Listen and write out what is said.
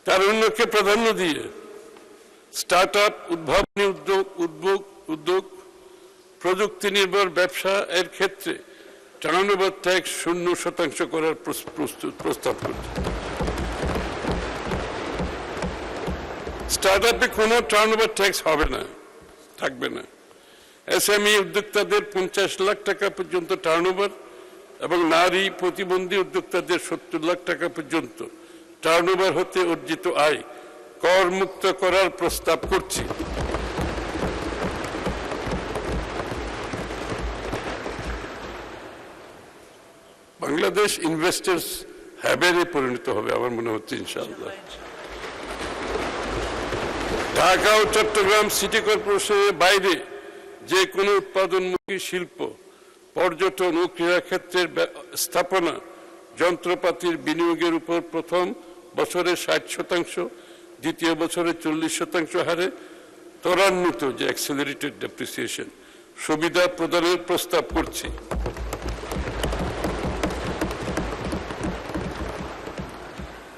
তারুণ্যকে প্রাধান্য দিয়ে start up, উদ্ভাবনী উদ্যোগ, প্রযুক্তি নির্ভর ব্যবসা এর ক্ষেত্রে টার্নওভার ট্যাক্স 0% করার প্রস্তাব করছে। স্টার্ট আপে কোনো টার্নওভার ট্যাক্স হবে না, থাকবে না। এসএমই উদ্যোক্তাদের 50 লাখ টাকা পর্যন্ত টার্নওভার এবং নারী প্রতিবন্ধী উদ্যোক্তাদের 70 লাখ টাকা পর্যন্ত টার্নওভার হতে অর্জিত আয় করমুক্ত করার প্রস্তাব করছি। বাংলাদেশ ইনভেস্টার্স হ্যাবেরে পরিণত হবে আমার মনে হচ্ছে ইনশাআল্লাহ। ঢাকা ও চট্টগ্রাম সিটি কর্পোরেশনের বাইরে যে কোনো উৎপাদনমুখী শিল্প, পর্যটন ও ক্রীড়া ক্ষেত্রের স্থাপনা, যন্ত্রপাতির বিনিয়োগের উপর প্রথম বছরে 60%, দ্বিতীয় বছরে 40% হারে ত্বরান্বিত যে অ্যাক্সেলারেটেড ডেপ্রিসিয়েশন সুবিধা প্রদানের প্রস্তাব করছি।